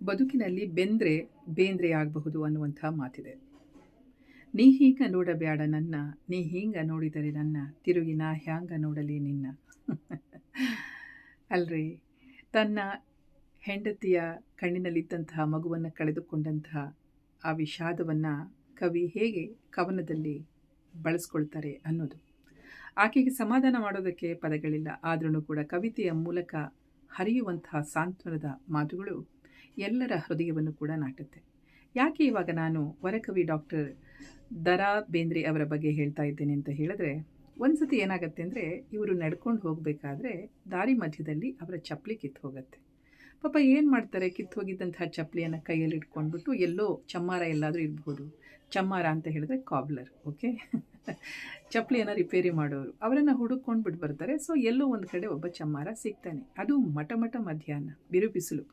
ಬದುಕಿನಲ್ಲಿ ಬೆಂದ್ರೆ ಬೇಂದ್ರೆ ಆಗಬಹುದು ಅನ್ನುವಂಥ ಮಾತಿದೆ. ನೀ ಹೀಗ ನೋಡಬ್ಯಾಡ ನನ್ನ, ನೀ ಹೀಂಗ ನೋಡಿದರೆ ನನ್ನ, ತಿರುಗಿ ನಾ ಹ್ಯಾಂಗ ನೋಡಲಿ ನಿನ್ನ. ಅಲ್ರಿ, ತನ್ನ ಹೆಂಡತಿಯ ಕಣ್ಣಿನಲ್ಲಿದ್ದಂತಹ ಮಗುವನ್ನು ಕಳೆದುಕೊಂಡಂತಹ ಆ ವಿಷಾದವನ್ನು ಕವಿ ಹೇಗೆ ಕವನದಲ್ಲಿ ಬಳಸ್ಕೊಳ್ತಾರೆ ಅನ್ನೋದು. ಆಕೆಗೆ ಸಮಾಧಾನ ಮಾಡೋದಕ್ಕೆ ಪದಗಳಿಲ್ಲ, ಆದ್ರೂ ಕೂಡ ಕವಿತೆಯ ಮೂಲಕ ಹರಿಯುವಂತಹ ಸಾಂತ್ವನದ ಮಾತುಗಳು ಎಲ್ಲರ ಹೃದಯವನ್ನು ಕೂಡ ನಾಟುತ್ತೆ. ಯಾಕೆ ಇವಾಗ ನಾನು ವರಕವಿ ಡಾಕ್ಟರ್ ದರಾ ಬೇಂದ್ರೆ ಅವರ ಬಗ್ಗೆ ಹೇಳ್ತಾ ಇದ್ದೇನೆ ಅಂತ ಹೇಳಿದ್ರೆ, ಒಂದು ಸತಿ ಏನಾಗುತ್ತೆ ಅಂದರೆ, ಇವರು ನಡ್ಕೊಂಡು ಹೋಗಬೇಕಾದ್ರೆ ದಾರಿ ಮಧ್ಯದಲ್ಲಿ ಅವರ ಚಪ್ಪಲಿ ಕಿತ್ತು ಹೋಗುತ್ತೆ. ಪಾಪ ಏನು ಮಾಡ್ತಾರೆ, ಕಿತ್ತು ಹೋಗಿದ್ದಂತಹ ಚಪ್ಪಲಿಯನ್ನು ಕೈಯಲ್ಲಿ ಇಟ್ಕೊಂಡ್ಬಿಟ್ಟು ಎಲ್ಲೋ ಚಮ್ಮಾರ ಎಲ್ಲಾದರೂ ಇರಬಹುದು. ಚಮ್ಮಾರ ಅಂತ ಹೇಳಿದ್ರೆ ಕಾಬ್ಲರ್, ಓಕೆ, ಚಪ್ಪಲಿಯನ್ನು ರಿಪೇರಿ ಮಾಡೋರು, ಅವರನ್ನು ಹುಡುಕೊಂಡು ಬಿಟ್ಟು ಬರ್ತಾರೆ. ಸೊ ಎಲ್ಲೋ ಒಂದು ಕಡೆ ಒಬ್ಬ ಚಮ್ಮಾರ ಸಿಗ್ತಾನೆ, ಅದು ಮಠ ಮಧ್ಯಾಹ್ನ ಬಿರು ಬಿಸಿಲು.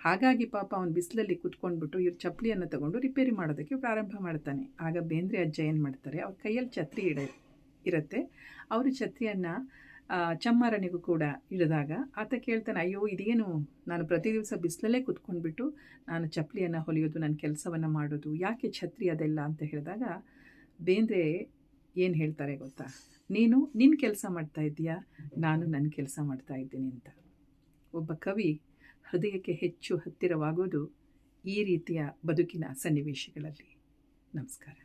ಹಾಗಾಗಿ ಪಾಪ ಅವನು ಬಿಸಿಲಲ್ಲಿ ಕುತ್ಕೊಂಡ್ಬಿಟ್ಟು ಇವ್ರ ಚಪ್ಪಲಿಯನ್ನು ತಗೊಂಡು ರಿಪೇರಿ ಮಾಡೋದಕ್ಕೆ ಪ್ರಾರಂಭ ಮಾಡ್ತಾನೆ. ಆಗ ಬೇಂದ್ರೆ ಅಜ್ಜ ಏನು ಮಾಡ್ತಾರೆ, ಅವ್ರ ಕೈಯಲ್ಲಿ ಛತ್ರಿ ಇರುತ್ತೆ. ಅವರು ಛತ್ರಿಯನ್ನು ಚಮ್ಮಾರನಿಗೂ ಕೂಡ ಹಿಡಿದಾಗ ಆತ ಕೇಳ್ತಾನೆ, ಅಯ್ಯೋ ಇದೇನು, ನಾನು ಪ್ರತಿ ದಿವಸ ಬಿಸಿಲಲ್ಲೇ ಕುತ್ಕೊಂಡ್ಬಿಟ್ಟು ನಾನು ಚಪ್ಪಲಿಯನ್ನು ಹೊಲಿಯೋದು, ನನ್ನ ಕೆಲಸವನ್ನು ಮಾಡೋದು, ಯಾಕೆ ಛತ್ರಿ ಅದೆಲ್ಲ ಅಂತ ಹೇಳಿದಾಗ ಬೇಂದ್ರೆ ಏನು ಹೇಳ್ತಾರೆ ಗೊತ್ತಾ, ನೀನು ನಿನ್ನ ಕೆಲಸ ಮಾಡ್ತಾ ಇದ್ದೀಯಾ, ನಾನು ನನ್ನ ಕೆಲಸ ಮಾಡ್ತಾ ಇದ್ದೀನಿ ಅಂತ. ಒಬ್ಬ ಕವಿ ಹೃದಯಕ್ಕೆ ಹೆಚ್ಚು ಹತ್ತಿರವಾಗೋದು ಈ ರೀತಿಯ ಬದುಕಿನ ಸನ್ನಿವೇಶಗಳಲ್ಲಿ. ನಮಸ್ಕಾರ.